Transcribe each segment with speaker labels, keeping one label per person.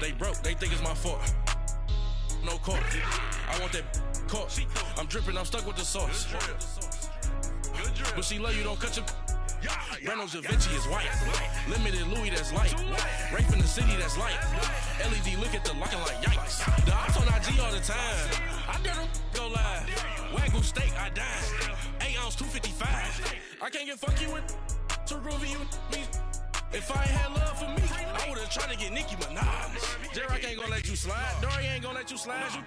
Speaker 1: They broke, they think it's my fault. No court. I want that court. I'm dripping, I'm stuck with the sauce. But she love you, don't cut your. Breno Javinci is white. Limited Louis, that's light. Rape in the city, that's light. LED, look at the light like yikes. The ops on IG all the time. I dare them go live. Wagyu steak, I dine. 8 ounce, 255. I can't get funky with too groovy you me. If I ain't had love for me, I would've tried to get Nicki Minaj. J-Rock ain't gonna let you slide. Dory ain't gonna let you slide. You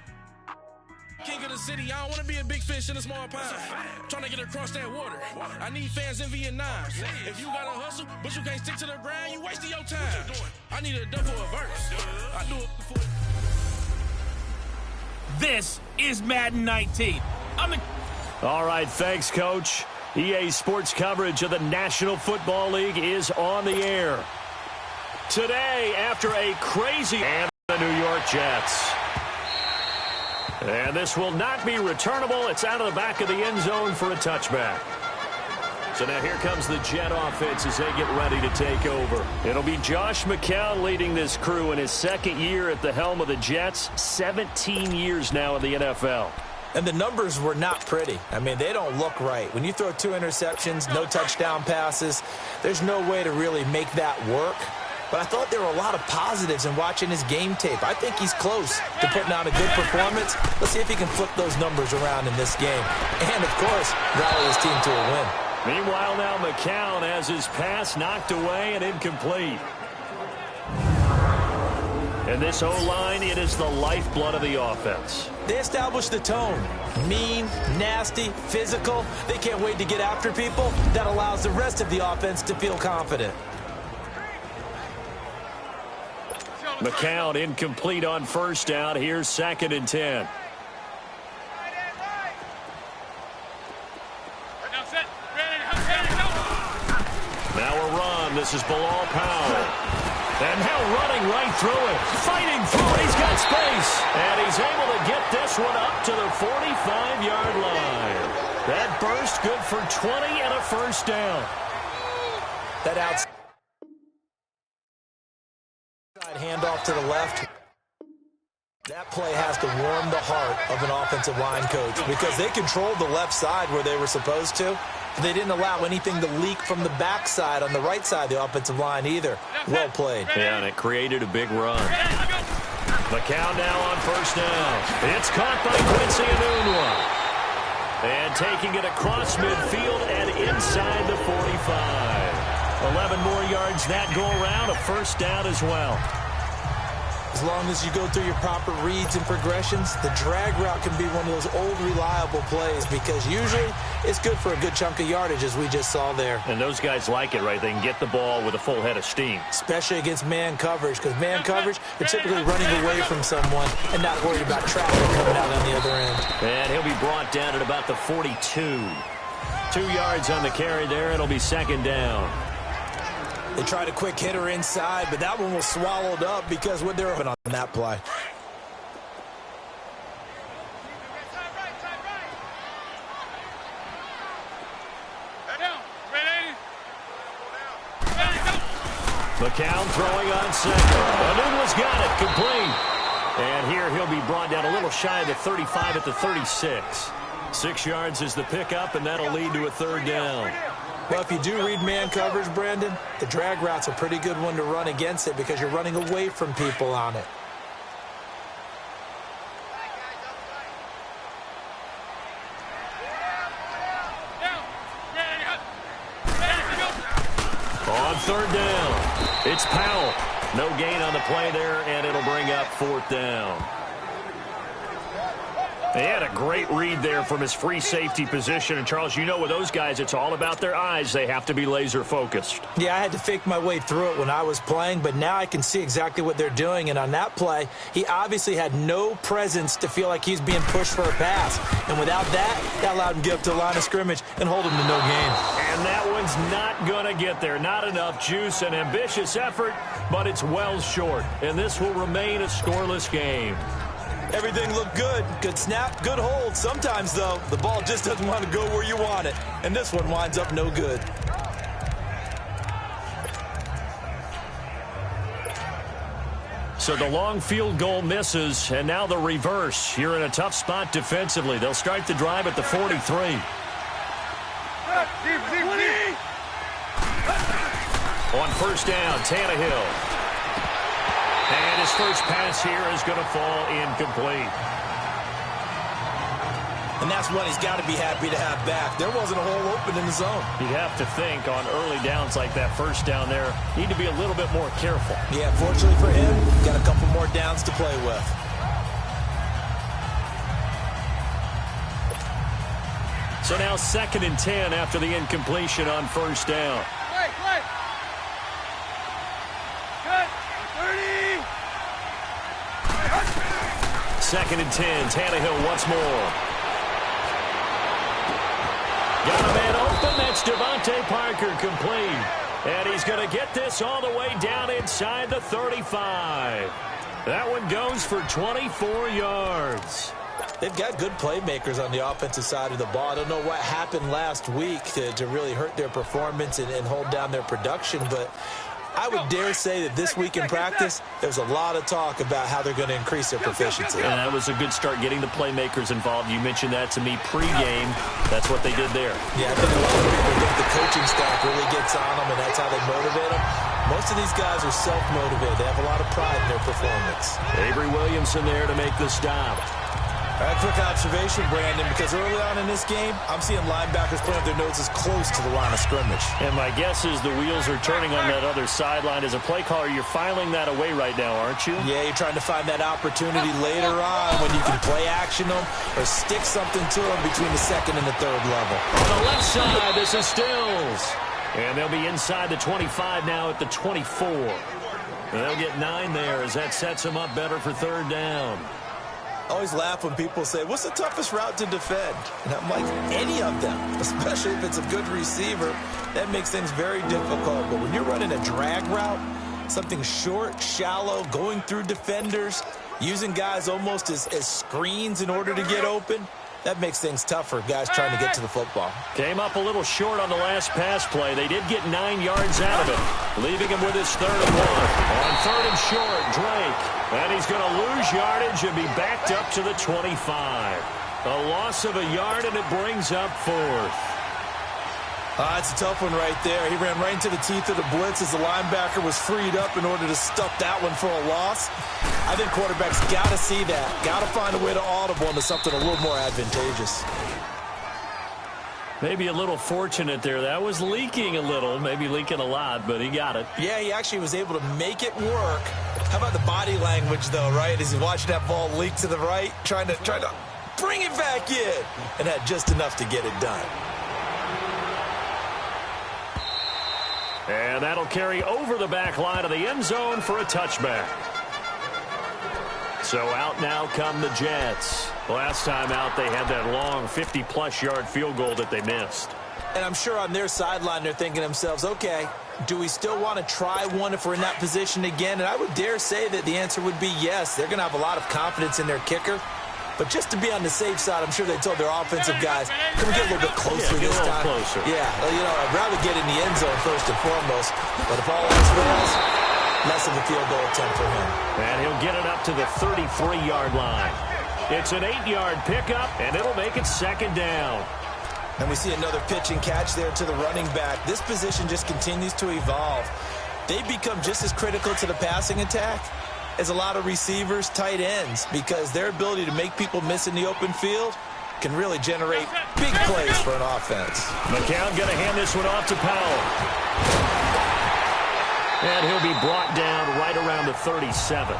Speaker 1: king of the city, I don't wanna be a big fish in a small pond. Trying to get across that water. I need fans in Vietnam. If you gotta hustle, but you can't stick to the grind, you wasting your time. I need a double a verse. I do it for.
Speaker 2: This is Madden 19.
Speaker 3: All right, thanks, Coach. EA Sports coverage of the National Football League is on the air. Today, after a crazy and the New York Jets. And this will not be returnable. It's out of the back of the end zone for a touchback. So now here comes the Jet offense as they get ready to take over. It'll be Josh McCown leading this crew in his second year at the helm of the Jets. 17 years now in the NFL.
Speaker 4: And the numbers were not pretty. I mean, they don't look right. When you throw 2 interceptions, no touchdown passes, there's no way to really make that work. But I thought there were a lot of positives in watching his game tape. I think he's close to putting out a good performance. Let's see if he can flip those numbers around in this game. And, of course, rally his team to a win.
Speaker 3: Meanwhile, now McCown has his pass knocked away and incomplete. And this O-line, it is the lifeblood of the offense.
Speaker 4: They establish the tone. Mean, nasty, physical. They can't wait to get after people. That allows the rest of the offense to feel confident.
Speaker 3: McCown incomplete on first down. Here's 2nd and 10. Now a run. This is Bilal Powell. And now running right through it. Fighting through it. He's got space. And he's able to get this one up to the 45-yard line. That burst good for 20 and a first down.
Speaker 4: That outside handoff to the left. That play has to warm the heart of an offensive line coach because they controlled the left side where they were supposed to. They didn't allow anything to leak from the backside on the right side of the offensive line either. Well played.
Speaker 3: Yeah, and it created a big run. McCown now on first down. It's caught by Quincy Enunwa. And taking it across midfield and inside the 45. 11 more yards that go around, a first down as well.
Speaker 4: As long as you go through your proper reads and progressions, the drag route can be one of those old reliable plays because usually it's good for a good chunk of yardage as we just saw there.
Speaker 3: And those guys like it, right? They can get the ball with a full head of steam.
Speaker 4: Especially against man coverage because man coverage, they're typically running away from someone and not worried about traffic coming out on the other end.
Speaker 3: And he'll be brought down at about the 42. 2 yards on the carry there. It'll be 2nd down.
Speaker 4: They tried a quick hitter inside, but that one was swallowed up because what they're on that play.
Speaker 3: McCown throwing on 2nd. Enunwa's got it, complete. And here he'll be brought down a little shy of the 35 at the 36. 6 yards is the pickup, and that'll lead to a 3rd down.
Speaker 4: Well, if you do read man coverage, Brandon, the drag route's a pretty good one to run against it because you're running away from people on it.
Speaker 3: On 3rd down, it's Powell. No gain on the play there, and it'll bring up 4th down. They had a great read there from his free safety position. And, Charles, you know with those guys, it's all about their eyes. They have to be laser-focused.
Speaker 4: Yeah, I had to fake my way through it when I was playing, but now I can see exactly what they're doing. And on that play, he obviously had no presence to feel like he's being pushed for a pass. And without that, that allowed him to get up to the line of scrimmage and hold him to no gain.
Speaker 3: And that one's not going to get there. Not enough juice, an ambitious effort, but it's well short. And this will remain a scoreless game.
Speaker 4: Everything looked good. Good snap, good hold. Sometimes, though, the ball just doesn't want to go where you want it. And this one winds up no good.
Speaker 3: So the long field goal misses, and now the reverse. You're in a tough spot defensively. They'll start the drive at the 43. On first down, Tannehill. And his first pass here is going to fall incomplete.
Speaker 4: And that's one he's got to be happy to have back. There wasn't a hole open in the zone.
Speaker 3: You'd have to think on early downs like that first down there, need to be a little bit more careful.
Speaker 4: Yeah, fortunately for him, got a couple more downs to play with.
Speaker 3: So now 2nd and 10 after the incompletion on first down.
Speaker 5: Play. Good. 30.
Speaker 3: 2nd and 10, Tannehill once more. Got a man open. That's Devontae Parker complete. And he's going to get this all the way down inside the 35. That one goes for 24 yards.
Speaker 4: They've got good playmakers on the offensive side of the ball. I don't know what happened last week to really hurt their performance and hold down their production, but I would dare say that this week in practice, there's a lot of talk about how they're going to increase their proficiency.
Speaker 3: And that was a good start getting the playmakers involved. You mentioned that to me pregame. That's what they did there.
Speaker 4: Yeah, I think a lot of people think the coaching staff really gets on them, and that's how they motivate them. Most of these guys are self-motivated. They have a lot of pride in their performance.
Speaker 3: Avery Williamson there to make the stop.
Speaker 4: All right, quick observation, Brandon, because early on in this game, I'm seeing linebackers putting up their noses close to the line of scrimmage.
Speaker 3: And my guess is the wheels are turning on that other sideline. As a play caller, you're filing that away right now, aren't you?
Speaker 4: Yeah, you're trying to find that opportunity later on when you can play action them or stick something to them between the 2nd and the 3rd level.
Speaker 3: On the left side, this is Stills. And they'll be inside the 25 now at the 24. And they'll get 9 there as that sets them up better for 3rd down.
Speaker 4: I always laugh when people say, what's the toughest route to defend? And I'm like, any of them, especially if it's a good receiver. That makes things very difficult. But when you're running a drag route, something short, shallow, going through defenders, using guys almost as screens in order to get open, that makes things tough for guys trying to get to the football.
Speaker 3: Came up a little short on the last pass play. They did get 9 yards out of it, leaving him with his 3rd and 1. On 3rd and short, Drake. And he's going to lose yardage and be backed up to the 25. A loss of a yard, and it brings up 4th.
Speaker 4: It's a tough one right there. He ran right into the teeth of the blitz as the linebacker was freed up in order to stuff that one for a loss. I think quarterbacks got to see that. Got to find a way to audible into something a little more advantageous.
Speaker 3: Maybe a little fortunate there. That was leaking a little, maybe leaking a lot, but he got it.
Speaker 4: Yeah, he actually was able to make it work. How about the body language, though, right? As he's watching that ball leak to the right, trying to bring it back in, and had just enough to get it done.
Speaker 3: And that'll carry over the back line of the end zone for a touchback. So out now come the Jets. Last time out, they had that long 50-plus yard field goal that they missed.
Speaker 4: And I'm sure on their sideline, they're thinking to themselves, okay, do we still want to try one if we're in that position again? And I would dare say that the answer would be yes. They're going to have a lot of confidence in their kicker. But just to be on the safe side, I'm sure they told their offensive guys, can we get a little bit closer this time?
Speaker 3: Closer.
Speaker 4: Yeah, I'd rather get in the end zone first and foremost. But if all else fails, less of a field goal attempt for him.
Speaker 3: And he'll get it up to the 33-yard line. It's an 8-yard pickup, and it'll make it 2nd down.
Speaker 4: And we see another pitch and catch there to the running back. This position just continues to evolve. They become just as critical to the passing attack as a lot of receivers, tight ends, because their ability to make people miss in the open field can really generate big plays for an offense.
Speaker 3: McCown going to hand this one off to Powell. And he'll be brought down right around the 37.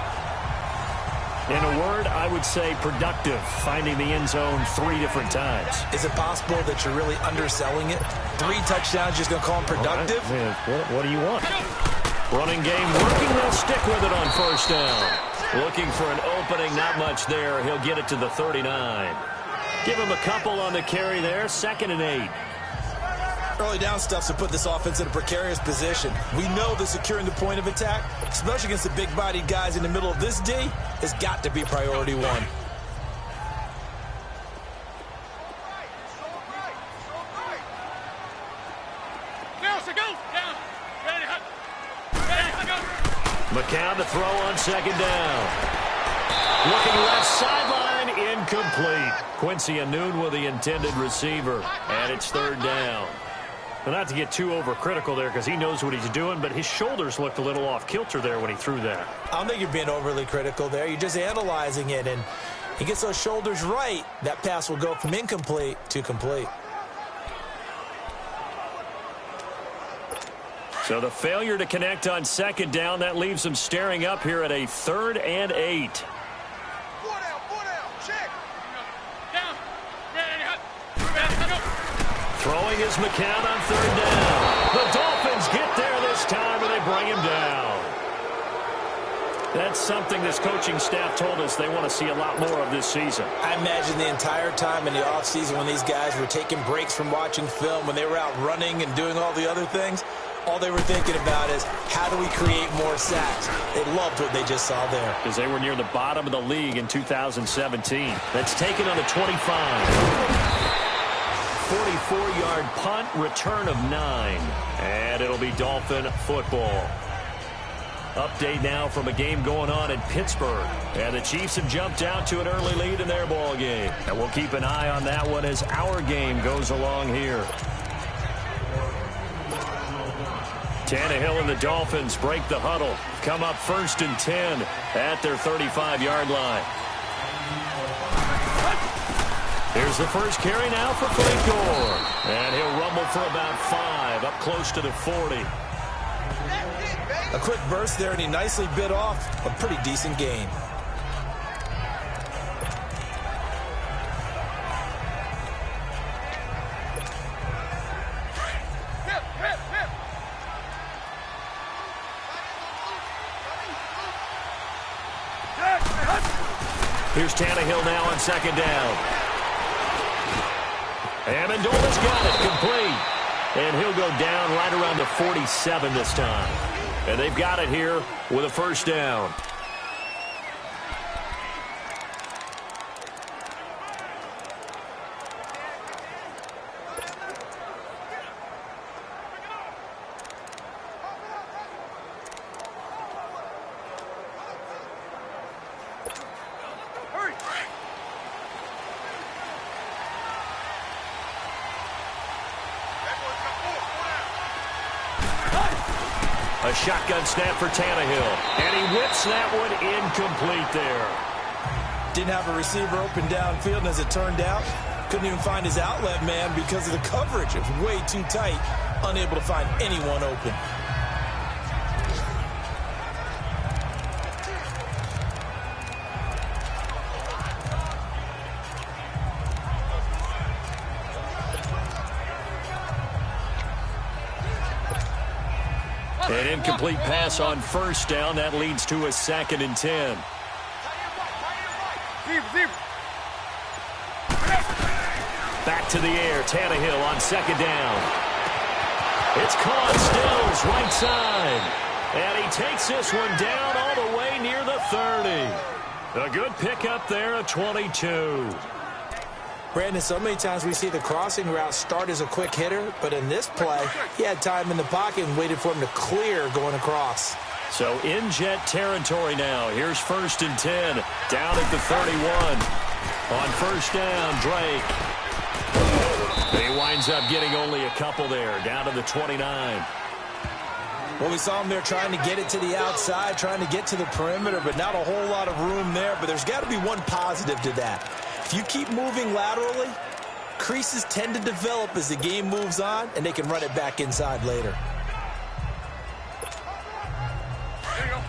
Speaker 3: In a word, I would say productive, finding the end zone 3 different times.
Speaker 4: Is it possible that you're really underselling it? 3 touchdowns, just going to call them productive?
Speaker 3: Right. What do you want? Running game working. They'll stick with it on first down. Looking for an opening, not much there. He'll get it to the 39. Give him a couple on the carry there. 2nd and 8.
Speaker 4: Early down stuff's to put this offense in a precarious position. We know that securing the point of attack, especially against the big-bodied guys in the middle of this D, has got to be priority 1.
Speaker 3: McCown to throw on second down. Looking left sideline, incomplete. Quincy Enunwa with the intended receiver, and it's third down. Well, not to get too overcritical there because he knows what he's doing, but his shoulders looked a little off kilter there when he threw that.
Speaker 4: I don't think you're being overly critical there. You're just analyzing it, and he gets those shoulders right. That pass will go from incomplete to complete.
Speaker 3: So the failure to connect on second down, that leaves him staring up here at a 3rd and 8. Throwing is McCown on third down. The Dolphins get there this time, and they bring him down. That's something this coaching staff told us they want to see a lot more of this season.
Speaker 4: I imagine the entire time in the offseason when these guys were taking breaks from watching film, when they were out running and doing all the other things, all they were thinking about is, how do we create more sacks? They loved what they just saw there.
Speaker 3: Because they were near the bottom of the league in 2017. That's taken on the 25. 44-yard punt, return of 9. And it'll be Dolphin football. Update now from a game going on in Pittsburgh. And the Chiefs have jumped out to an early lead in their ball game. And we'll keep an eye on that one as our game goes along here. Tannehill and the Dolphins break the huddle. Come up 1st and 10 at their 35-yard line. Here's the first carry now for Frank Gore. And he'll rumble for about 5, up close to the 40.
Speaker 4: A quick burst there, and he nicely bit off a pretty decent gain.
Speaker 3: Here's Tannehill now on second down. Amendola's got it, complete. And he'll go down right around the 47 this time. And they've got it here with a first down. A shotgun snap for Tannehill. And he whips that one incomplete there.
Speaker 4: Didn't have a receiver open downfield, and as it turned out, couldn't even find his outlet man because of the coverage. It was way too tight, unable to find anyone open.
Speaker 3: An incomplete pass on first down. That leads to a 2nd and 10. Back to the air. Tannehill on second down. It's caught. Stills right side. And he takes this one down all the way near the 30. A good pickup there, a 22.
Speaker 4: Brandon, so many times we see the crossing route start as a quick hitter, but in this play, he had time in the pocket and waited for him to clear going across.
Speaker 3: So in jet territory now. Here's 1st and 10. Down at the 31. On first down, Drake. He winds up getting only a couple there. Down to the 29.
Speaker 4: Well, we saw him there trying to get it to the outside, trying to get to the perimeter, but not a whole lot of room there. But there's got to be one positive to that. If you keep moving laterally, creases tend to develop as the game moves on, and they can run it back inside later.
Speaker 5: There you go.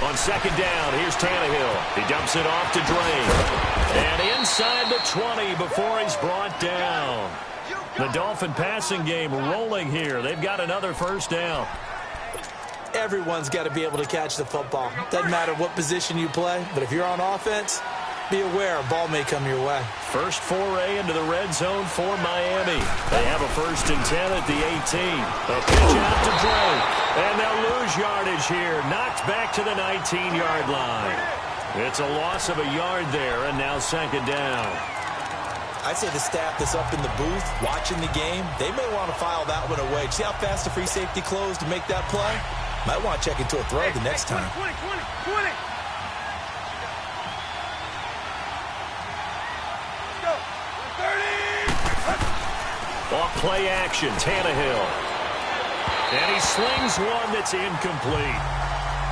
Speaker 3: On second down, here's Tannehill. He dumps it off to Drake. And inside the 20 before he's brought down. The Dolphin passing game rolling here. They've got another first down.
Speaker 4: Everyone's got to be able to catch the football. Doesn't matter what position you play, but if you're on offense, be aware a ball may come your way.
Speaker 3: First foray into the red zone for Miami. They have a 1st and 10 at the 18. A pitch out to Drake. And they'll lose yardage here. Knocked back to the 19-yard line. It's a loss of a yard there, and now second down.
Speaker 4: I'd say the staff that's up in the booth watching the game, they may want to file that one away. See how fast the free safety closed to make that play? Might want to check into a throw the next time.
Speaker 5: 20. Let's go. 30.
Speaker 3: Off play action, Tannehill. And he slings one that's incomplete.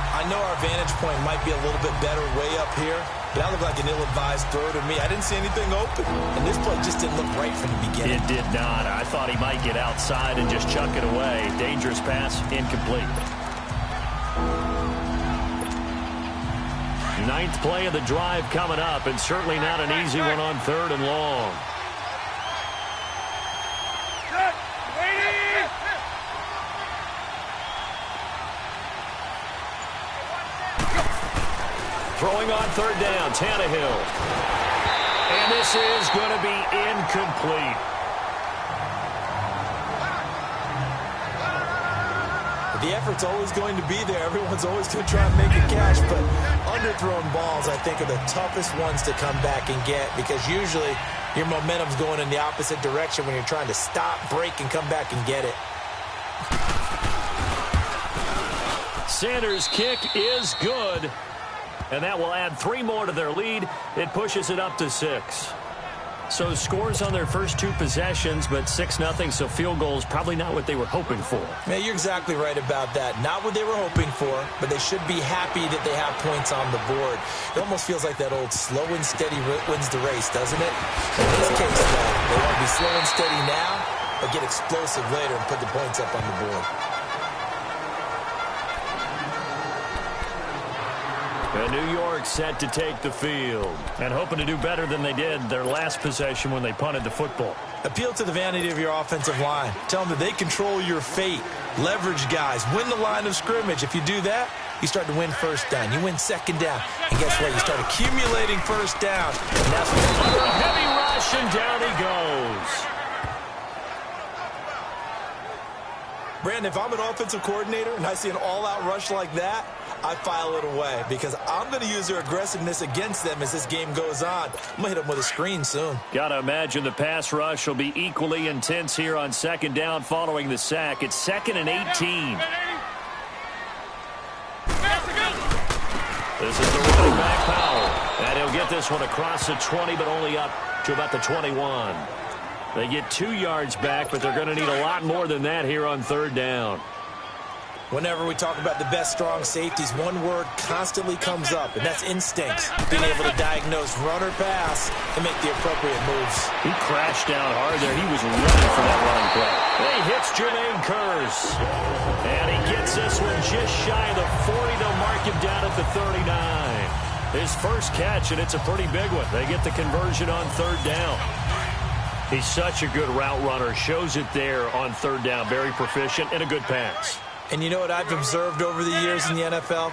Speaker 4: I know our vantage point might be a little bit better way up here, but that looked like an ill-advised throw to me. I didn't see anything open, and this play just didn't look right from the beginning.
Speaker 3: It did not. I thought he might get outside and just chuck it away. Dangerous pass, incomplete. Ninth play of the drive coming up, and certainly not an easy one on 3rd and long. Throwing on 3rd down, Tannehill. And this is going to be incomplete.
Speaker 4: The effort's always going to be there. Everyone's always going to try and make a catch, but underthrown balls, I think, are the toughest ones to come back and get because usually your momentum's going in the opposite direction when you're trying to stop, break, and come back and get it.
Speaker 3: Sanders' kick is good. And that will add 3 more to their lead. It pushes it up to 6. So scores on their first 2 possessions, but 6-0, so field goals probably not what they were hoping for.
Speaker 4: Man, you're exactly right about that. Not what they were hoping for, but they should be happy that they have points on the board. It almost feels like that old slow and steady wins the race, doesn't it? In this case, though, they want to be slow and steady now, but get explosive later and put the points up on the board.
Speaker 3: And New York set to take the field and hoping to do better than they did their last possession when they punted the football.
Speaker 4: Appeal to the vanity of your offensive line. Tell them that they control your fate. Leverage guys. Win the line of scrimmage. If you do that, you start to win 1st down. You win 2nd down. And guess what? You start accumulating 1st down. And that's what
Speaker 3: under a heavy rush, and down he goes.
Speaker 4: Brandon, if I'm an offensive coordinator and I see an all-out rush like that, I file it away because I'm going to use their aggressiveness against them as this game goes on. I'm going to hit them with a screen soon.
Speaker 3: Got to imagine the pass rush will be equally intense here on 2nd down following the sack. It's 2nd and 18. This is the running back, Powell. And he'll get this one across the 20, but only up to about the 21. They get 2 yards back, but they're going to need a lot more than that here on 3rd down.
Speaker 4: Whenever we talk about the best strong safeties, one word constantly comes up, and that's instincts. Being able to diagnose run or pass and make the appropriate moves.
Speaker 3: He crashed down hard there. He was ready for that running play. And he hits Jermaine Kearse. And he gets this one just shy of the 40. They'll mark him down at the 39. His first catch, and it's a pretty big one. They get the conversion on 3rd down. He's such a good route runner. Shows it there on 3rd down. Very proficient and a good pass.
Speaker 4: And you know what I've observed over the years in the NFL?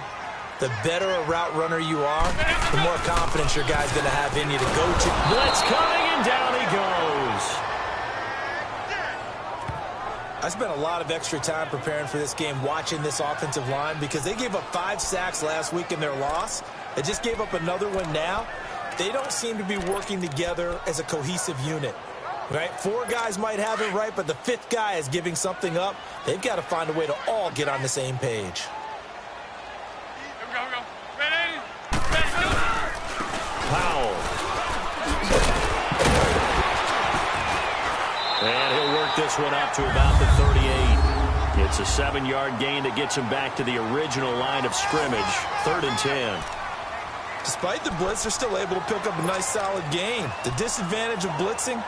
Speaker 4: The better a route runner you are, the more confidence your guy's going to have in you to go to.
Speaker 3: Blitz coming, and down he goes.
Speaker 4: I spent a lot of extra time preparing for this game, watching this offensive line, because they gave up 5 sacks last week in their loss. They just gave up another one now. They don't seem to be working together as a cohesive unit. Right? 4 guys might have it right, but the 5th guy is giving something up. They've got to find a way to all get on the same page.
Speaker 5: Here we go. Ready?
Speaker 3: Powell. And he'll work this one up to about the 38. It's a 7-yard gain that gets him back to the original line of scrimmage. 3rd and 10.
Speaker 4: Despite the blitz, they're still able to pick up a nice solid gain. The disadvantage of blitzing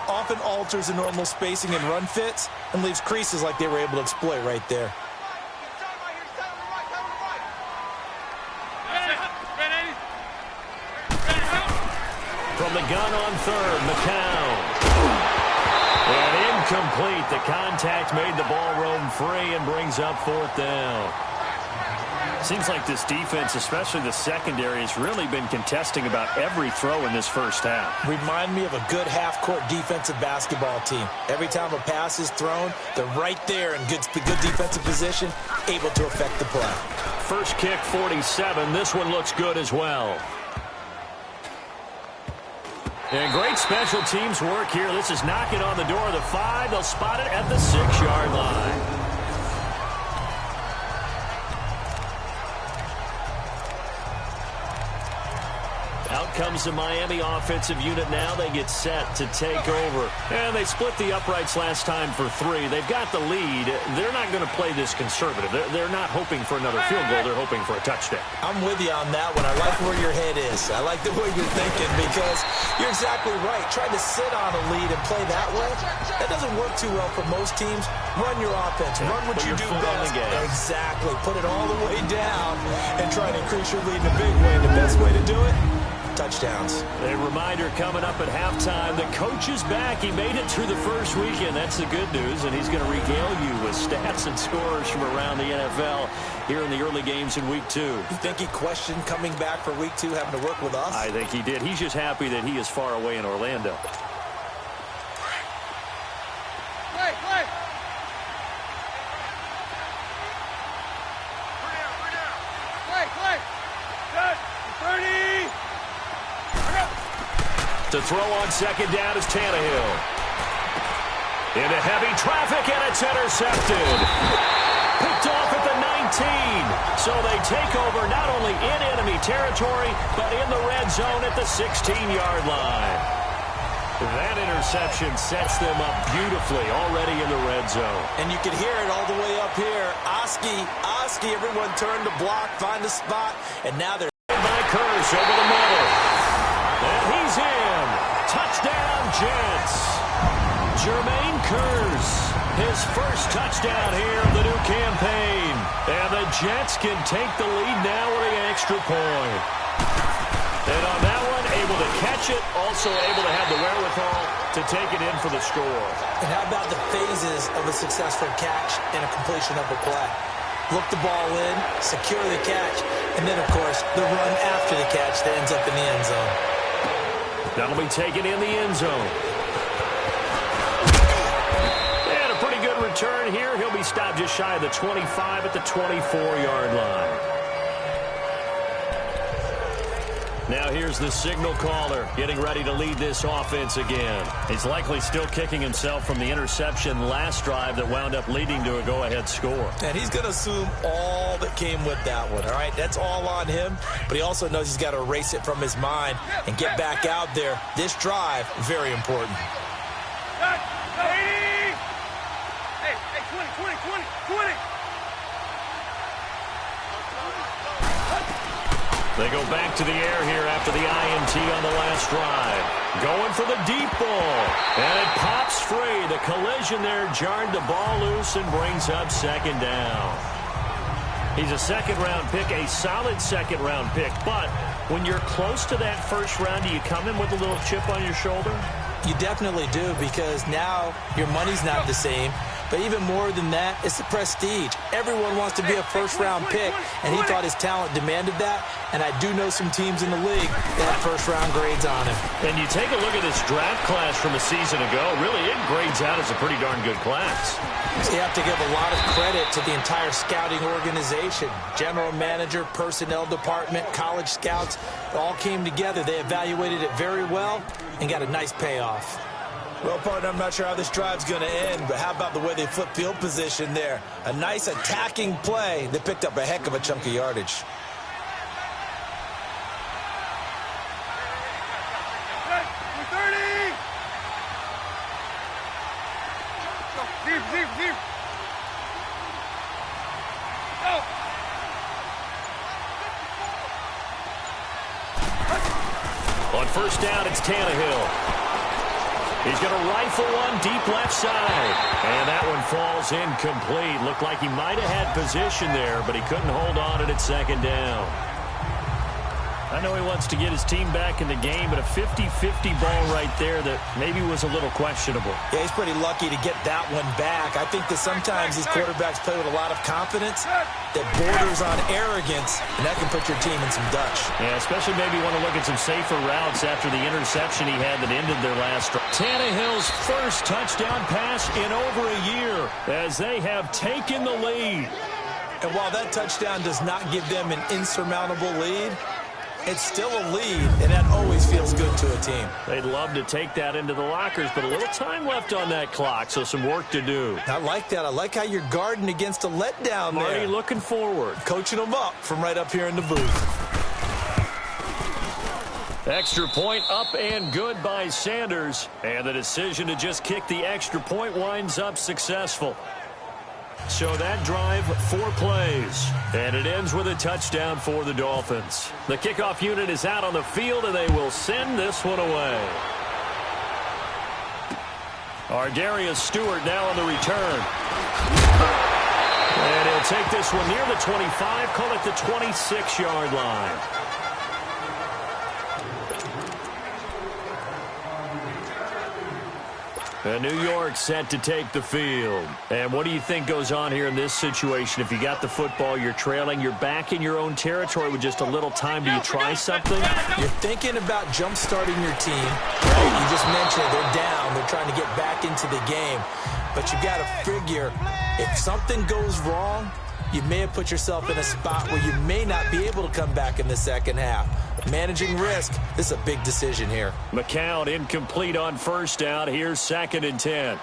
Speaker 4: often alters the normal spacing and run fits and leaves creases like they were able to exploit right there.
Speaker 3: From the gun on 3rd, McCown. And incomplete. The contact made the ball roam free and brings up 4th down. Seems like this defense, especially the secondary, has really been contesting about every throw in this first half.
Speaker 4: Remind me of a good half-court defensive basketball team. Every time a pass is thrown, they're right there in good defensive position, able to affect the play.
Speaker 3: First kick, 47. This one looks good as well. And great special teams work here. This is knocking on the door of the 5. They'll spot it at the 6-yard line. Out comes the Miami offensive unit now. They get set to take over. And they split the uprights last time for 3. They've got the lead. They're not going to play this conservative. They're not hoping for another field goal. They're hoping for a touchdown.
Speaker 4: I'm with you on that one. I like where your head is. I like the way you're thinking because you're exactly right. Trying to sit on a lead and play that way, that doesn't work too well for most teams. Run your offense. Run what you do best. Exactly. Put it all the way down and try to increase your lead in a big way. The best way to do it, touchdowns.
Speaker 3: A reminder coming up at halftime. The coach is back. He made it through the first weekend. That's the good news, and he's going to regale you with stats and scores from around the NFL here in the early games in Week 2.
Speaker 4: You think he questioned coming back for Week 2, having to work with us?
Speaker 3: I think he did. He's just happy that he is far away in Orlando.
Speaker 5: Play. Play. Good. 30.
Speaker 3: To throw on second down is Tannehill. Into heavy traffic, and it's intercepted. Picked off at the 19. So they take over not only in enemy territory, but in the red zone at the 16-yard line. That interception sets them up beautifully already in the red zone.
Speaker 4: And you can hear it all the way up here. Oski, everyone turned to block, find a spot, and now they're
Speaker 3: by Curse over the middle. And he's in. Touchdown, Jets. Jermaine Curse, his first touchdown here of the new campaign. And the Jets can take the lead now with an extra point. And on that one, able to catch it, also able to have the wherewithal to take it in for the score.
Speaker 4: And how about the phases of a successful catch and a completion of a play? Look the ball in, secure the catch, and then, of course, the run after the catch that ends up in the end zone.
Speaker 3: That'll be taken in the end zone. And a pretty good return here. He'll be stopped just shy of the 25 at the 24-yard line. Now here's the signal caller getting ready to lead this offense again. He's likely still kicking himself from the interception last drive that wound up leading to a go-ahead score.
Speaker 4: And he's going to assume all that came with that one, all right? That's all on him, but he also knows he's got to erase it from his mind and get back out there. This drive, very important.
Speaker 5: Hey, 20.
Speaker 3: They go back to the air here after the INT on the last drive. Going for the deep ball. And it pops free. The collision there jarred the ball loose and brings up second down. He's a second-round pick, a solid second-round pick. But when you're close to that first round, do you come in with a little chip on your shoulder?
Speaker 4: You definitely do, because now your money's not the same. But even more than that, it's the prestige. Everyone wants to be a first-round pick, and he thought his talent demanded that. And I do know some teams in the league that have first-round grades on him.
Speaker 3: And you take a look at this draft class from a season ago, really it grades out as a pretty darn good class.
Speaker 4: So you have to give a lot of credit to the entire scouting organization. General manager, personnel department, college scouts, it all came together. They evaluated it very well and got a nice payoff. Well, partner, I'm not sure how this drive's going to end, but how about the way they flip field position there? A nice attacking play. They picked up a heck of a chunk of yardage.
Speaker 5: Deep. Go.
Speaker 3: On first down, it's Tannehill. He's going to rifle one deep left side. And that one falls incomplete. Looked like he might have had position there, but he couldn't hold on at second down. I know he wants to get his team back in the game, but a 50-50 ball right there that maybe was a little questionable.
Speaker 4: Yeah, he's pretty lucky to get that one back. I think that sometimes these quarterbacks play with a lot of confidence that borders on arrogance, and that can put your team in some Dutch.
Speaker 3: Yeah, especially maybe want to look at some safer routes after the interception he had that ended their last drive. Tannehill's first touchdown pass in over a year as they have taken the lead.
Speaker 4: And while that touchdown does not give them an insurmountable lead, It's still a lead, and that always feels good to a team.
Speaker 3: They'd love to take that into the lockers, but a little time left on that clock, so some work to do.
Speaker 4: I like that. I like how you're guarding against a letdown there.
Speaker 3: Marty looking forward.
Speaker 4: Coaching them up from right up here in the booth.
Speaker 3: Extra point up and good by Sanders. And the decision to just kick the extra point winds up successful. So that drive, 4 plays. And it ends with a touchdown for the Dolphins. The kickoff unit is out on the field, and they will send this one away. Ardarius Stewart now on the return. And he'll take this one near the 25, call it the 26-yard line. And New York set to take the field. And what do you think goes on here in this situation? If you got the football, you're trailing, you're back in your own territory with just a little time. Do you try something?
Speaker 4: You're thinking about jump-starting your team. Right? You just mentioned it. They're down. They're trying to get back into the game. But you got to figure, if something goes wrong, you may have put yourself in a spot where you may not be able to come back in the second half. Managing risk, this is a big decision here.
Speaker 3: McCown incomplete on first down. Here's 2nd and 10.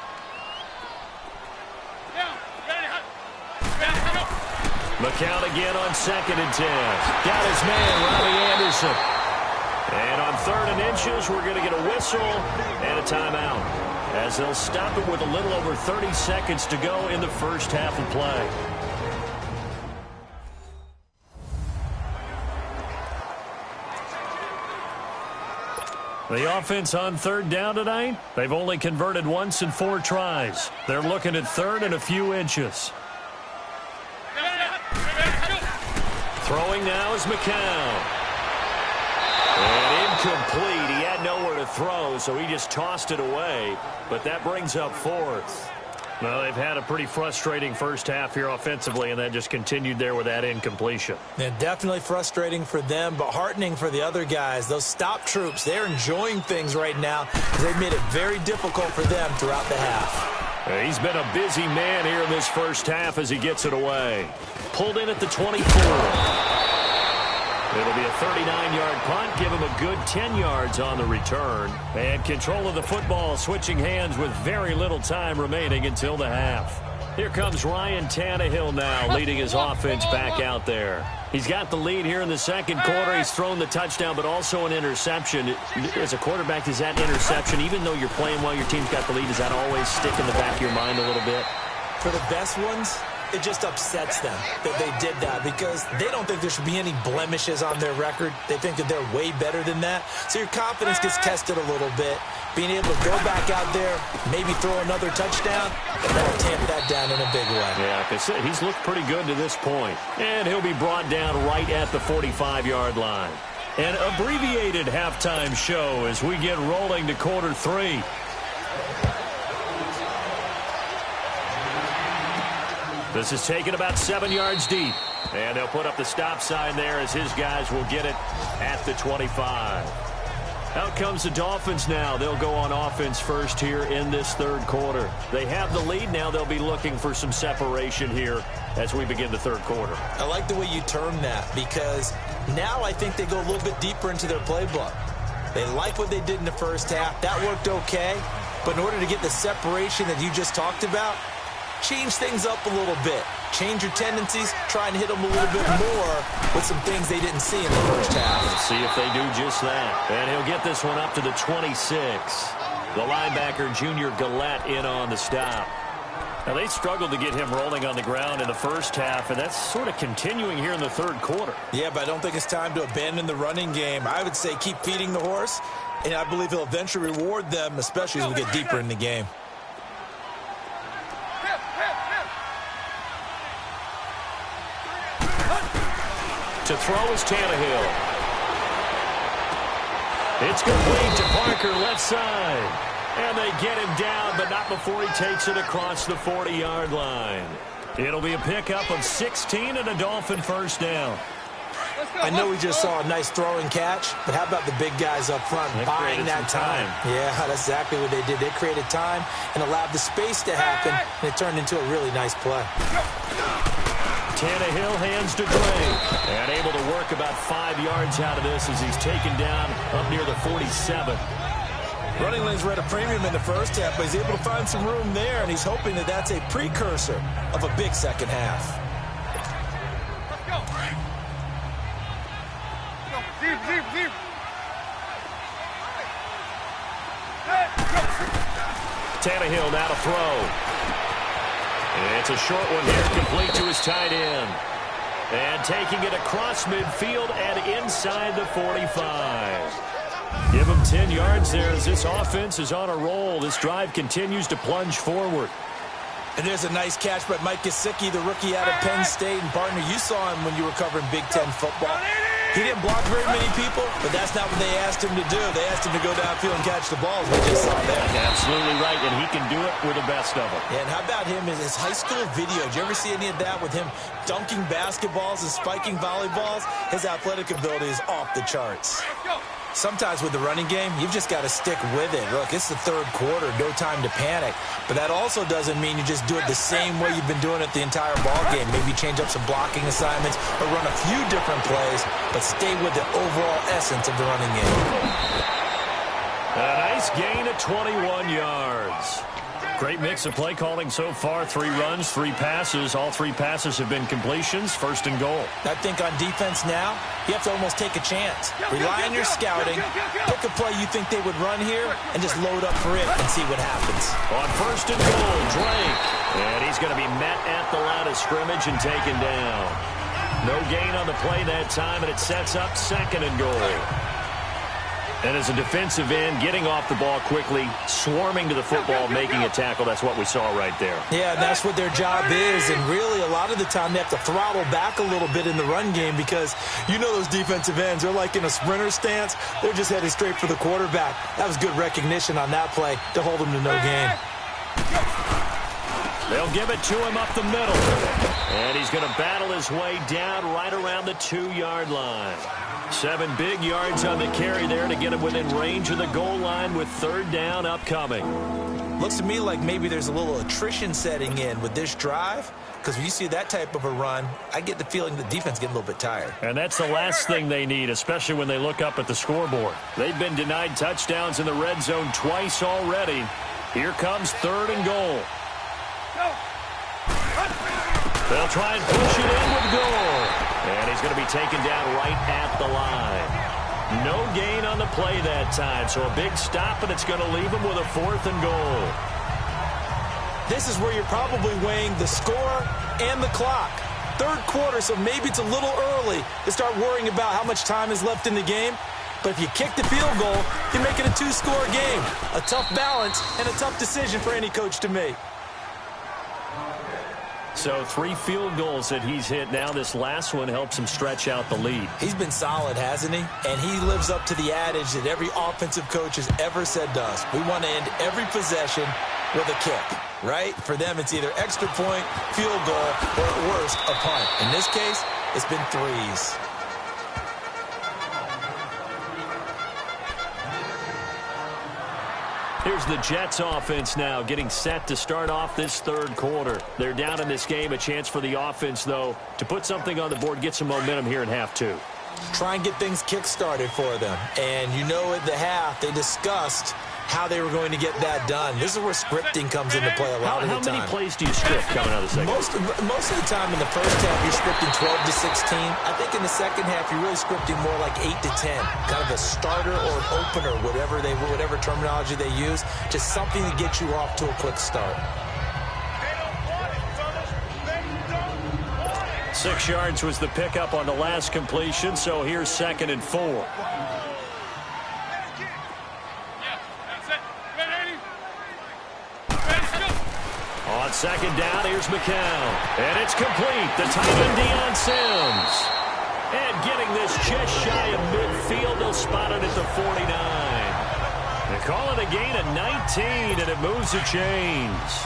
Speaker 3: McCown again on 2nd and 10. Got his man, Robbie Anderson. And on 3rd and inches, we're going to get a whistle and a timeout, as they'll stop it with a little over 30 seconds to go in the first half of play. The offense on 3rd down tonight, they've only converted once in 4 tries. They're looking at 3rd and a few inches. Throwing now is McCown. And incomplete. He had nowhere to throw, so he just tossed it away. But that brings up 4th. Well, they've had a pretty frustrating first half here offensively, and that just continued there with that incompletion.
Speaker 4: Yeah, definitely frustrating for them, but heartening for the other guys. Those stop troops, they're enjoying things right now because they've made it very difficult for them throughout the half.
Speaker 3: He's been a busy man here in this first half as he gets it away. Pulled in at the 24. It'll be a 39-yard punt. Give him a good 10 yards on the return. And control of the football, switching hands with very little time remaining until the half. Here comes Ryan Tannehill now, leading his offense back out there. He's got the lead here in the second quarter. He's thrown the touchdown, but also an interception. As a quarterback, does that interception, even though you're playing while your team's got the lead, does that always stick in the back of your mind a little bit?
Speaker 4: For the best ones, it just upsets them that they did that because they don't think there should be any blemishes on their record. They think that they're way better than that. So your confidence gets tested a little bit. Being able to go back out there, maybe throw another touchdown, and that'll tamp that down in a big way.
Speaker 3: Yeah, because he's looked pretty good to this point. And he'll be brought down right at the 45-yard line. An abbreviated halftime show as we get rolling to quarter 3. This is taken about 7 yards deep. And they'll put up the stop sign there as his guys will get it at the 25. Out comes the Dolphins now. They'll go on offense first here in this third quarter. They have the lead now. They'll be looking for some separation here as we begin the third quarter.
Speaker 4: I like the way you term that because now I think they go a little bit deeper into their playbook. They like what they did in the first half. That worked okay. But in order to get the separation that you just talked about, change things up a little bit. Change your tendencies, try and hit them a little bit more with some things they didn't see in the first half.
Speaker 3: Let's see if they do just that. And he'll get this one up to the 26. The linebacker, Junior Gillette, in on the stop. Now, they struggled to get him rolling on the ground in the first half, and that's sort of continuing here in the third quarter.
Speaker 4: Yeah, but I don't think it's time to abandon the running game. I would say keep feeding the horse, and I believe he'll eventually reward them, especially as we get deeper in the game.
Speaker 3: To throw is Tannehill. It's complete to Parker, left side. And they get him down, but not before he takes it across the 40-yard line. It'll be a pickup of 16 and a Dolphin first down.
Speaker 4: I know we just saw a nice throwing catch, but how about the big guys up front buying that time? Yeah, that's exactly what they did. They created time and allowed the space to happen, and it turned into a really nice play.
Speaker 3: Tannehill hands to Drake. And able to work about 5 yards out of this as he's taken down up near the 47.
Speaker 4: Running lanes were at a premium in the first half, but he's able to find some room there, and he's hoping that that's a precursor of a big second half.
Speaker 5: Let's go. Deep.
Speaker 3: Tannehill now to throw. It's a short one here, complete to his tight end. And taking it across midfield and inside the 45. Give him 10 yards there as this offense is on a roll. This drive continues to plunge forward.
Speaker 4: And there's a nice catch by Mike Gesicki, the rookie out of Penn State. And, partner, you saw him when you were covering Big Ten football. He didn't block very many people, but that's not what they asked him to do. They asked him to go downfield and catch the balls. We just saw that.
Speaker 3: Absolutely right, and he can do it with the best of them.
Speaker 4: And how about him in his high school video? Did you ever see any of that with him dunking basketballs and spiking volleyballs? His athletic ability is off the charts. Sometimes with the running game, you've just got to stick with it. Look, it's the third quarter, no time to panic. But that also doesn't mean you just do it the same way you've been doing it the entire ball game. Maybe change up some blocking assignments or run a few different plays, but stay with the overall essence of the running game.
Speaker 3: A nice gain of 21 yards. Great mix of play calling so far. 3 runs, 3 passes. All 3 passes have been completions. First and goal.
Speaker 4: I think on defense now, you have to almost take a chance. Rely on your scouting. Pick a play you think they would run here and just load up for it and see what happens.
Speaker 3: On first and goal, Drake. And he's going to be met at the line of scrimmage and taken down. No gain on the play that time, and it sets up second and goal. And as a defensive end, getting off the ball quickly, swarming to the football, making a tackle, that's what we saw right there.
Speaker 4: Yeah, that's what their job is. And really, a lot of the time, they have to throttle back a little bit in the run game because you know those defensive ends, they're like in a sprinter stance. They're just heading straight for the quarterback. That was good recognition on that play to hold them to no gain.
Speaker 3: They'll give it to him up the middle. And he's going to battle his way down right around the 2-yard line. 7 big yards on the carry there to get him within range of the goal line with third down upcoming.
Speaker 4: Looks to me like maybe there's a little attrition setting in with this drive, because when you see that type of a run, I get the feeling the defense getting a little bit tired.
Speaker 3: And that's the last thing they need, especially when they look up at the scoreboard. They've been denied touchdowns in the red zone twice already. Here comes third and goal. They'll try and push it in with goal. And he's going to be taken down right at the line. No gain on the play that time, so a big stop, and it's going to leave him with a 4th and goal.
Speaker 4: This is where you're probably weighing the score and the clock. Third quarter, so maybe it's a little early to start worrying about how much time is left in the game. But if you kick the field goal, you make it a 2-score game. A tough balance and a tough decision for any coach to make.
Speaker 3: So 3 field goals that he's hit now. This last one helps him stretch out the lead.
Speaker 4: He's been solid, hasn't he? And he lives up to the adage that every offensive coach has ever said to us. We want to end every possession with a kick, right? For them, it's either extra point, field goal, or at worst, a punt. In this case, it's been 3s.
Speaker 3: Here's the Jets offense now getting set to start off this third quarter. They're down in this game. A chance for the offense, though, to put something on the board, get some momentum here in half 2.
Speaker 4: Try and get things kick-started for them. And you know at the half, they discussed how they were going to get that done. This is where scripting comes into play a lot of the time.
Speaker 3: How many plays do you script coming out of the second?
Speaker 4: Most of the time in the first half, you're scripting 12 to 16. I think in the second half, you're really scripting more like 8 to 10. Kind of a starter or an opener, whatever terminology they use. Just something to get you off to a quick start.
Speaker 3: 6 yards was the pickup on the last completion, so here's 2nd and 4. On second down, here's McCown. And it's complete. The tight end, Deion Sims. And getting this just shy of midfield, they'll spot it at the 49. They call it a gain of 19, and it moves the chains.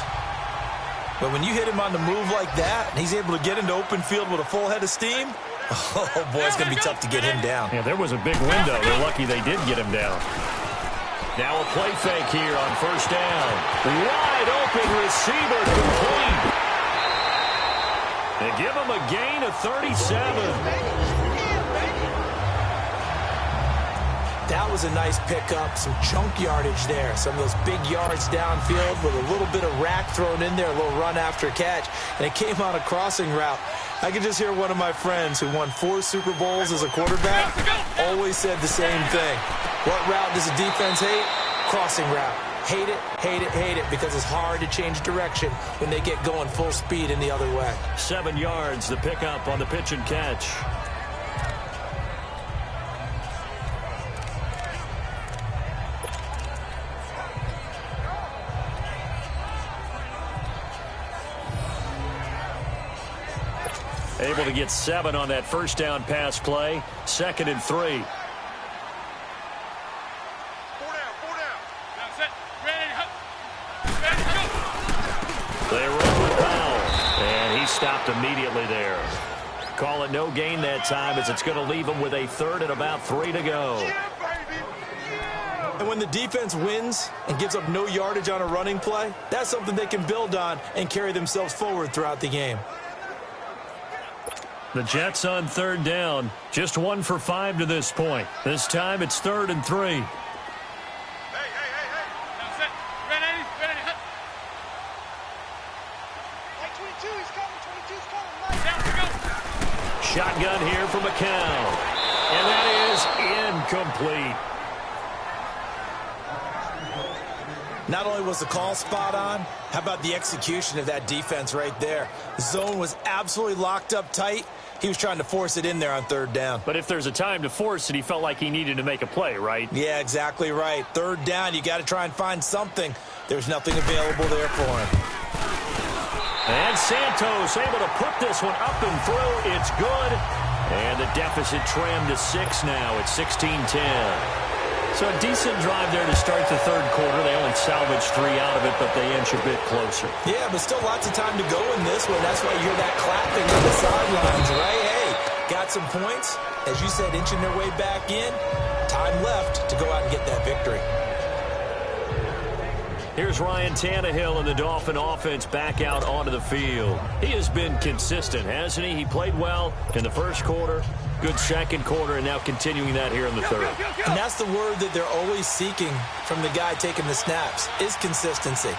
Speaker 4: But when you hit him on the move like that, and he's able to get into open field with a full head of steam, oh, boy, it's going to be tough to get him down.
Speaker 3: Yeah, there was a big window. They're lucky they did get him down. Now a play fake here on first down. Wide open receiver complete. And give him a gain of 37.
Speaker 4: That was a nice pickup, some chunk yardage there. Some of those big yards downfield with a little bit of rack thrown in there, a little run after catch. And it came on a crossing route. I could just hear one of my friends who won 4 Super Bowls as a quarterback always said the same thing. What route does the defense hate? Crossing route. Hate it, hate it, hate it, because it's hard to change direction when they get going full speed in the other way.
Speaker 3: 7 yards, the pickup on the pitch and catch. Able to get 7 on that first down pass play. 2nd and 3.
Speaker 5: 4 down, 4 down. That's it. Ready, go.
Speaker 3: They run with Powell, and he stopped immediately there. Call it no gain that time, as it's going to leave him with a 3rd and about 3 to go.
Speaker 5: Yeah, baby. Yeah.
Speaker 4: And when the defense wins and gives up no yardage on a running play, that's something they can build on and carry themselves forward throughout the game.
Speaker 3: The Jets on 3rd down. Just 1 for 5 to this point. This time it's 3rd and 3.
Speaker 5: Hey. That's it. Ready, hut. Like 22, he's coming. 22's coming. Nice. Down to go.
Speaker 3: Shotgun here for McCown. And that is incomplete.
Speaker 4: Not only was the call spot on, how about the execution of that defense right there? The zone was absolutely locked up tight. He was trying to force it in there on 3rd down.
Speaker 3: But if there's a time to force it, he felt like he needed to make a play, right?
Speaker 4: Yeah, exactly right. 3rd down, you got to try and find something. There's nothing available there for him.
Speaker 3: And Santos able to put this one up and through. It's good. And the deficit trimmed to 6 now. It's 16-10. So a decent drive there to start the 3rd quarter. They only salvaged 3 out of it, but they inch a bit closer.
Speaker 4: Yeah, but still lots of time to go in this one. That's why you hear that clapping on the sidelines, right? Hey, got some points. As you said, inching their way back in. Time left to go out and get that victory.
Speaker 3: Here's Ryan Tannehill and the Dolphin offense back out onto the field. He has been consistent, hasn't he? He played well in the 1st quarter, good 2nd quarter, and now continuing that here in the 3rd.
Speaker 4: And that's the word that they're always seeking from the guy taking the snaps, is consistency.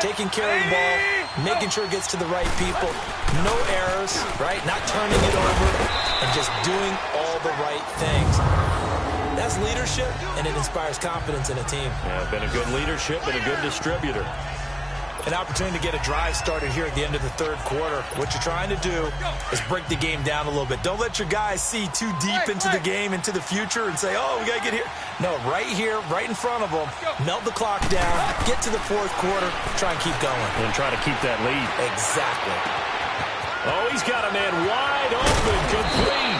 Speaker 4: Taking care of the ball, making sure it gets to the right people, no errors, right? Not turning it over, and just doing all the right things. That's leadership, and it inspires confidence in a team.
Speaker 3: Yeah, been a good leadership and a good distributor.
Speaker 4: An opportunity to get a drive started here at the end of the 3rd quarter. What you're trying to do is break the game down a little bit. Don't let your guys see too deep into the game, into the future, and say, oh, we got to get here. No, right here, right in front of them, melt the clock down, get to the 4th quarter, try and keep going.
Speaker 3: And try to keep that lead.
Speaker 4: Exactly.
Speaker 3: Oh, he's got a man wide open, complete.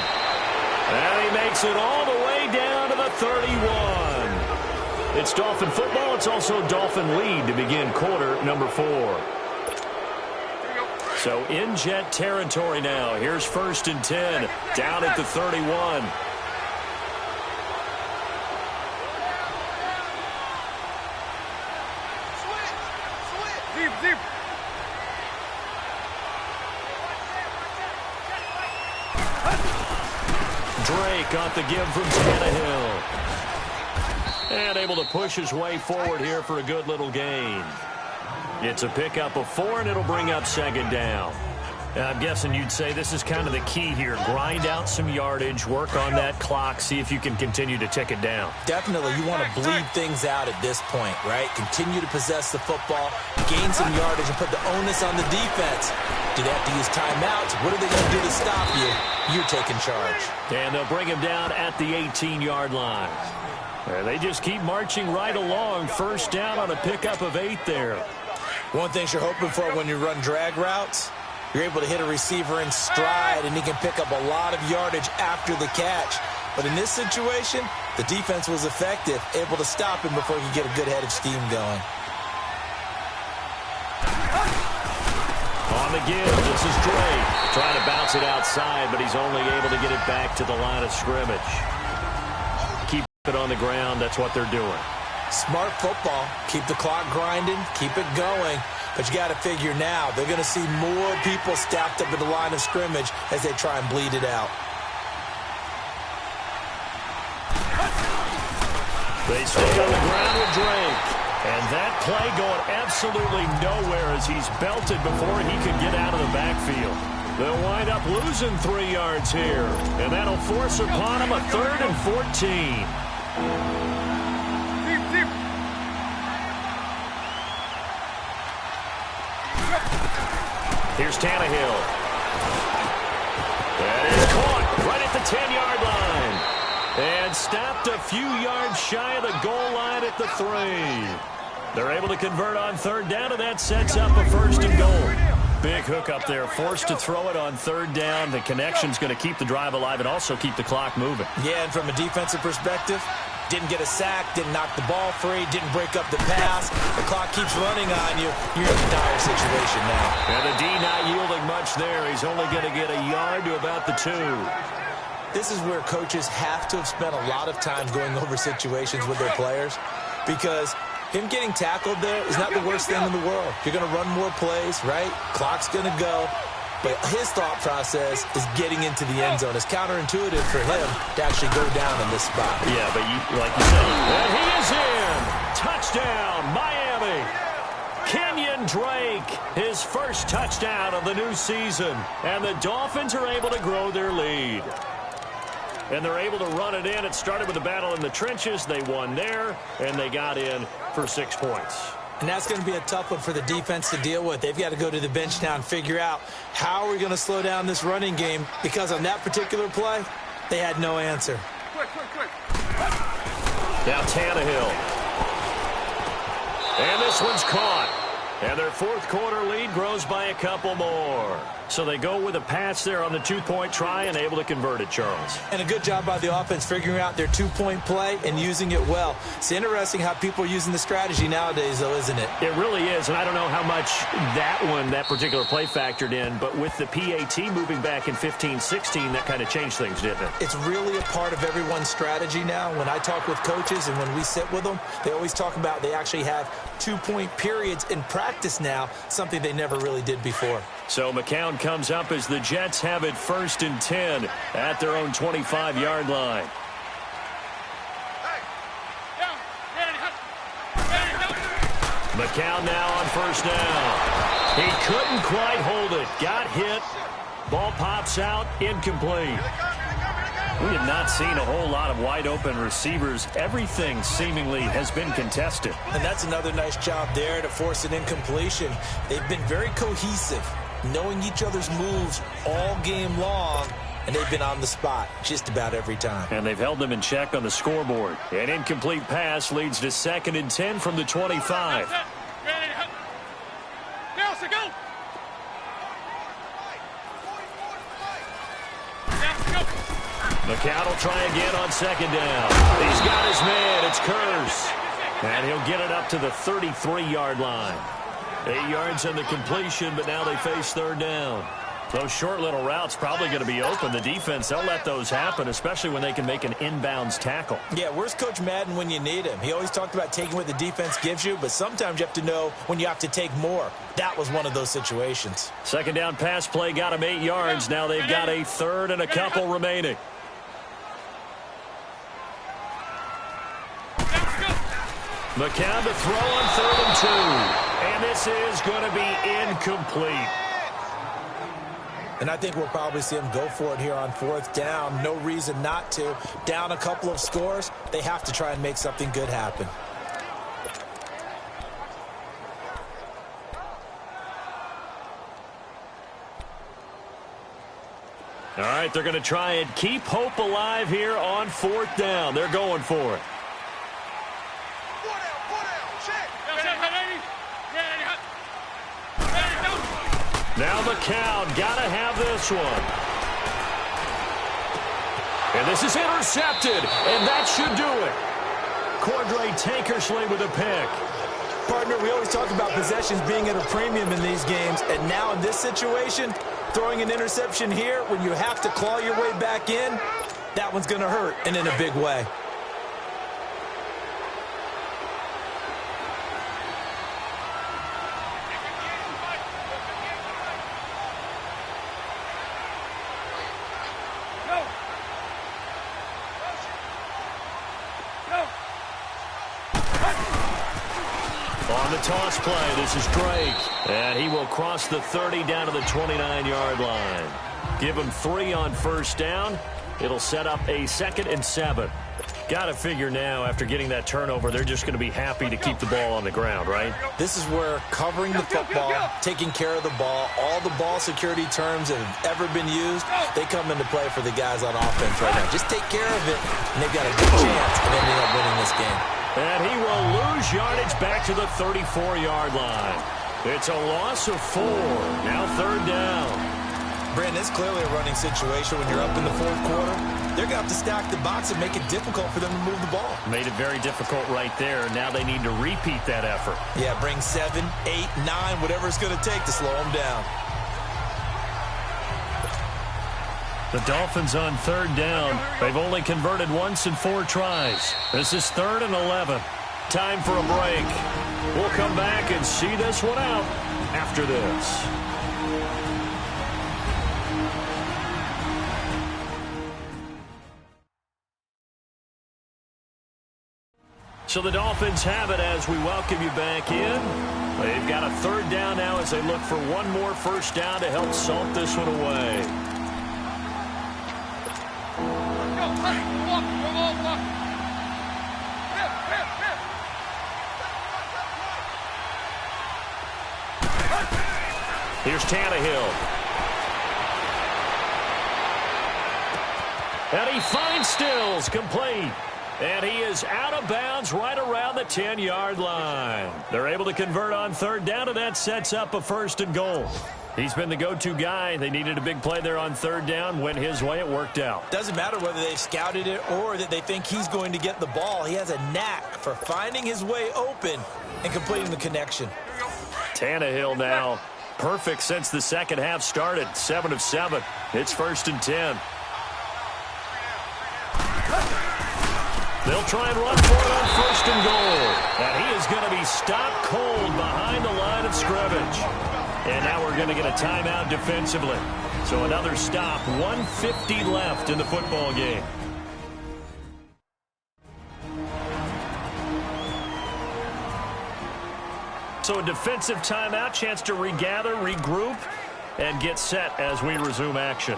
Speaker 3: And he makes it all the way down to the 31. It's Dolphin football. It's also Dolphin lead to begin quarter number 4. So in Jet territory now. Here's 1st and 10 down at the 31.
Speaker 5: Deep.
Speaker 3: Drake got the give from Tannehill. And able to push his way forward here for a good little gain. It's a pickup of 4, and it'll bring up 2nd down. I'm guessing you'd say this is kind of the key here. Grind out some yardage, work on that clock, see if you can continue to tick it down.
Speaker 4: Definitely, you want to bleed things out at this point, right? Continue to possess the football, gain some yardage, and put the onus on the defense. Do they have to use timeouts? What are they going to do to stop you? You're taking charge.
Speaker 3: And they'll bring him down at the 18-yard line. They just keep marching right along. 1st down on a pickup of 8 there.
Speaker 4: One thing you're hoping for when you run drag routes, you're able to hit a receiver in stride, and he can pick up a lot of yardage after the catch. But in this situation, the defense was effective, able to stop him before he could get a good head of steam going.
Speaker 3: On the give, this is Drake. Trying to bounce it outside, but he's only able to get it back to the line of scrimmage. Keep it on the ground. That's what they're doing.
Speaker 4: Smart football. Keep the clock grinding. Keep it going. But you got to figure now, they're going to see more people stacked up at the line of scrimmage as they try and bleed it out.
Speaker 3: They stay on the ground with Drake. And that play going absolutely nowhere as he's belted before he could get out of the backfield. They'll wind up losing 3 yards here. And that'll force upon him a 3rd and 14. Here's Tannehill. That is caught right at the 10-yard line. And stopped a few yards shy of the goal line at the 3. They're able to convert on 3rd down, and that sets up a 1st and goal. Big hook up there, forced to throw it on 3rd down. The connection's going to keep the drive alive and also keep the clock moving.
Speaker 4: Yeah, and from a defensive perspective, didn't get a sack, didn't knock the ball free, didn't break up the pass. The clock keeps running on you. You're in a dire situation now.
Speaker 3: And the D not yielding much there. He's only going to get a yard to about the 2.
Speaker 4: This is where coaches have to have spent a lot of time going over situations with their players, because him getting tackled there is not the worst thing in the world. You're going to run more plays, right? Clock's going to go. But his thought process is getting into the end zone. It's counterintuitive for him to actually go down in this spot.
Speaker 3: Yeah, but like you said, and he is in. Touchdown, Miami. Kenyon Drake, his first touchdown of the new season. And the Dolphins are able to grow their lead. And they're able to run it in. It started with a battle in the trenches. They won there, and they got in for 6 points.
Speaker 4: And that's going to be a tough one for the defense to deal with. They've got to go to the bench now and figure out how are we going to slow down this running game, because on that particular play, they had no answer.
Speaker 5: Quick.
Speaker 3: Now Tannehill. And this one's caught. And their 4th quarter lead grows by a couple more. So they go with a pass there on the 2-point try and able to convert it, Charles.
Speaker 4: And a good job by the offense figuring out their 2-point play and using it well. It's interesting how people are using the strategy nowadays, though, isn't it?
Speaker 3: It really is, and I don't know how much that particular play factored in, but with the PAT moving back in 15-16, that kind of changed things, didn't it?
Speaker 4: It's really a part of everyone's strategy now. When I talk with coaches and when we sit with them, they always talk about they actually have 2-point periods in practice now, something they never really did before.
Speaker 3: So McCown comes up as the Jets have it 1st and 10 at their own 25-yard line. McCown now on 1st down. He couldn't quite hold it. Got hit. Ball pops out. Incomplete. We have not seen a whole lot of wide-open receivers. Everything seemingly has been contested.
Speaker 4: And that's another nice job there to force an incompletion. They've been very cohesive, knowing each other's moves all game long, and they've been on the spot just about every time.
Speaker 3: And they've held them in check on the scoreboard. An incomplete pass leads to 2nd and 10 from the 25. McCown will try again on 2nd down. He's got his man. It's Curse. And he'll get it up to the 33-yard line. 8 yards on the completion, but now they face 3rd down. Those short little routes probably going to be open. The defense, they'll let those happen, especially when they can make an inbounds tackle. Yeah, where's Coach Madden when you need him? He always talked about taking what the defense gives you, but sometimes you have to know when you have to take more. That was one of those situations. 2nd down pass play got him 8 yards. Now they've got a 3rd and a couple remaining. McCown to throw on 3rd and 2. And this is going to be incomplete. And I think we'll probably see him go for it here on 4th down. No reason not to. Down a couple of scores, they have to try and make something good happen. All right, they're going to try and keep hope alive here on 4th down. They're going for it. Now McCown got to have this one. And this is intercepted, and that should do it. Cordray Tankersley with a pick. Partner, we always talk about possessions being at a premium in these games, and now in this situation, throwing an interception here when you have to claw your way back in, that one's going to hurt, and in a big way. On the toss play, this is Drake. And he will cross the 30 down to the 29-yard line. Give him 3 on first down. It'll set up a 2nd and 7. Got to figure now, after getting that turnover, they're just going to be happy to keep the ball on the ground, right?
Speaker 4: This is where covering the football, taking care of the ball, all the ball security terms that have ever been used, they come into play for the guys on offense right now. Just take care of it, and they've got a good chance of ending up winning this game.
Speaker 3: And he will lose yardage back to the 34-yard line. It's a loss of 4. Now 3rd down.
Speaker 4: Brandon, it's clearly a running situation when you're up in the 4th quarter. They're going to have to stack the box and make it difficult for them to move the ball.
Speaker 3: Made it very difficult right there. Now they need to repeat that effort.
Speaker 4: Yeah, bring 7, 8, 9, whatever it's going to take to slow them down.
Speaker 3: The Dolphins on 3rd down. They've only converted once in 4 tries. This is 3rd and 11. Time for a break. We'll come back and see this one out after this. So the Dolphins have it as we welcome you back in. They've got a 3rd down now as they look for one more first down to help salt this one away. Here's Tannehill. And he finds Stills, complete. And he is out of bounds right around the 10-yard line. They're able to convert on 3rd down, and that sets up a 1st and goal. He's been the go-to guy. They needed a big play there on 3rd down. Went his way. It worked out.
Speaker 4: Doesn't matter whether they've scouted it or that they think he's going to get the ball. He has a knack for finding his way open and completing the connection.
Speaker 3: Tannehill now perfect since the second half started. 7 of 7. It's 1st and 10. They'll try and run for it on 1st and goal. And he is going to be stopped cold behind the line of scrimmage. And now we're going to get a timeout defensively. So another stop, 1:50 left in the football game. So a defensive timeout, chance to regather, regroup, and get set as we resume action.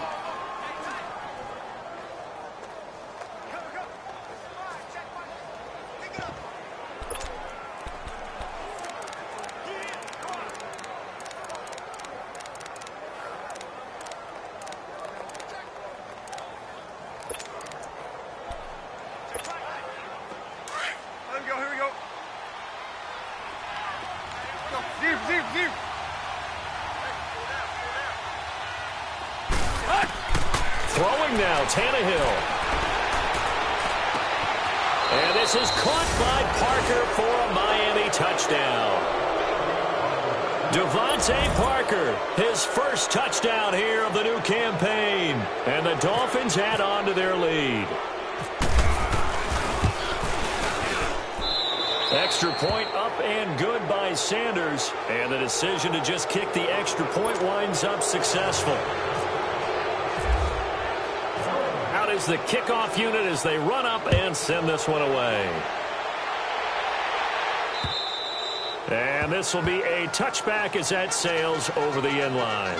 Speaker 3: Throwing now, Tannehill. And this is caught by Parker for a Miami touchdown. Devontae Parker, his first touchdown here of the new campaign. And the Dolphins add on to their lead. Extra point up and good by Sanders. And the decision to just kick the extra point winds up successful. Out is the kickoff unit as they run up and send this one away. And this will be a touchback as that sails over the end line.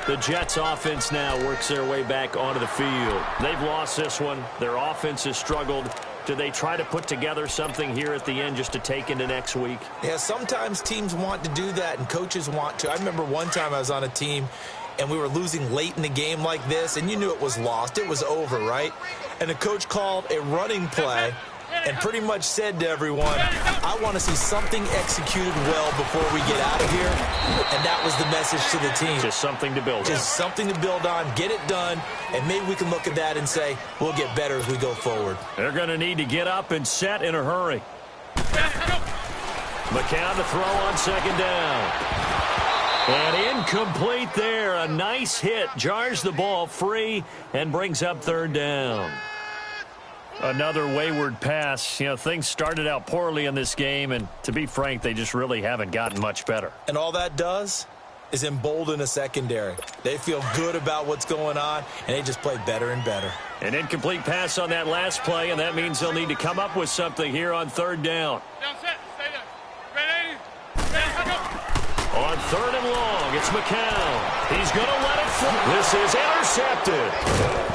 Speaker 3: The Jets offense now works their way back onto the field. They've lost this one. Their offense has struggled. Do they try to put together something here at the end just to take into next week?
Speaker 4: Yeah, sometimes teams want to do that and coaches want to. I remember one time I was on a team and we were losing late in the game like this, and you knew it was lost. It was over, right? And the coach called a running play and pretty much said to everyone, I want to see something executed well before we get out of here. And that was the message to the team.
Speaker 3: Just something to build on.
Speaker 4: Just something to build on, get it done, and maybe we can look at that and say, we'll get better as we go forward.
Speaker 3: They're going to need to get up and set in a hurry. McCown to throw on 2nd down. And incomplete there. A nice hit. Jars the ball free and brings up 3rd down. Another wayward pass. You know, things started out poorly in this game, and to be frank, they just really haven't gotten much better.
Speaker 4: And all that does is embolden a secondary. They feel good about what's going on, and they just play better and better.
Speaker 3: An incomplete pass on that last play, and that means they'll need to come up with something here on 3rd down.
Speaker 5: Down set. Stay there.
Speaker 3: On 3rd and long, it's McCown. He's going to let it fly. This is intercepted.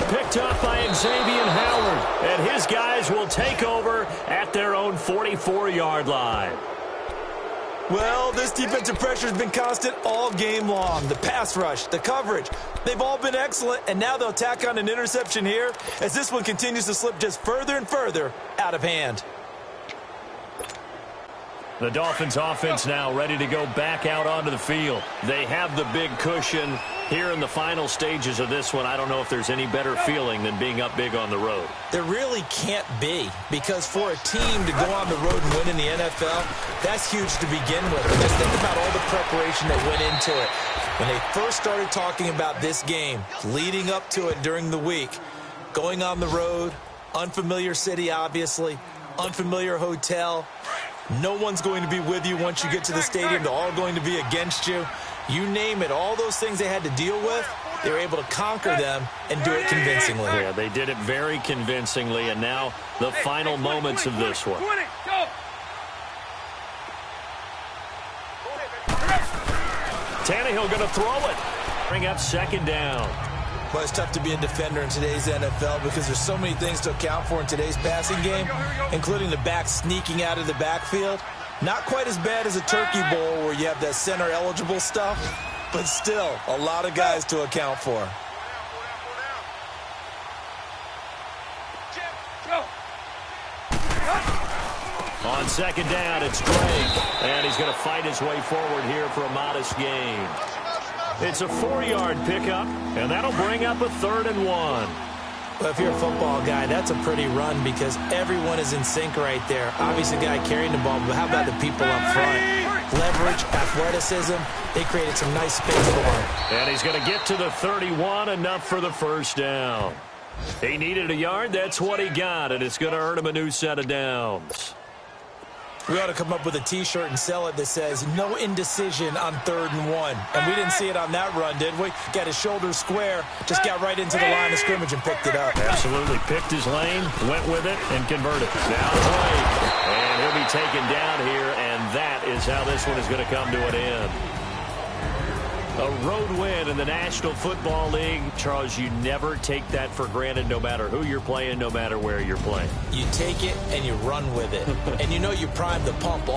Speaker 3: Picked up by Xavier Howard. And his guys will take over at their own 44-yard line.
Speaker 4: Well, this defensive pressure has been constant all game long. The pass rush, the coverage, they've all been excellent, and now they'll tack on an interception here as this one continues to slip just further and further out of hand.
Speaker 3: The Dolphins offense now ready to go back out onto the field. They have the big cushion here in the final stages of this one. I don't know if there's any better feeling than being up big on the road.
Speaker 4: There really can't be, because for a team to go on the road and win in the NFL, that's huge to begin with. But just think about all the preparation that went into it. When they first started talking about this game, leading up to it during the week, going on the road, unfamiliar city, obviously, unfamiliar hotel. No one's going to be with you once you get to the stadium. They're all going to be against you. You name it, all those things they had to deal with, they were able to conquer them and do it convincingly.
Speaker 3: Yeah, they did it very convincingly, and now the final moments of this one. Tannehill going to throw it. Bring up 2nd down.
Speaker 4: Well, it's tough to be a defender in today's NFL because there's so many things to account for in today's passing game, including the back sneaking out of the backfield. Not quite as bad as a turkey bowl where you have that center-eligible stuff, but still a lot of guys to account for.
Speaker 3: On 2nd down, it's Drake, and he's going to fight his way forward here for a modest gain. It's a 4-yard pickup, and that'll bring up a 3rd and 1.
Speaker 4: Well, if you're a football guy, that's a pretty run because everyone is in sync right there. Obviously, the guy carrying the ball, but how about the people up front? Leverage, athleticism, they created some nice space for him.
Speaker 3: And he's going to get to the 31, enough for the 1st down. He needed a yard, that's what he got, and it's going to earn him a new set of downs.
Speaker 4: We ought to come up with a T-shirt and sell it that says, no indecision on 3rd and 1. And we didn't see it on that run, did we? Got his shoulders square, just got right into the line of scrimmage and picked it up.
Speaker 3: Absolutely. Picked his lane, went with it, and converted. Now Drake. And he'll be taken down here, and that is how this one is going to come to an end. A road win in the National Football League. Charles, you never take that for granted no matter who you're playing, no matter where you're playing.
Speaker 4: You take it and you run with it. And you know you prime the pump.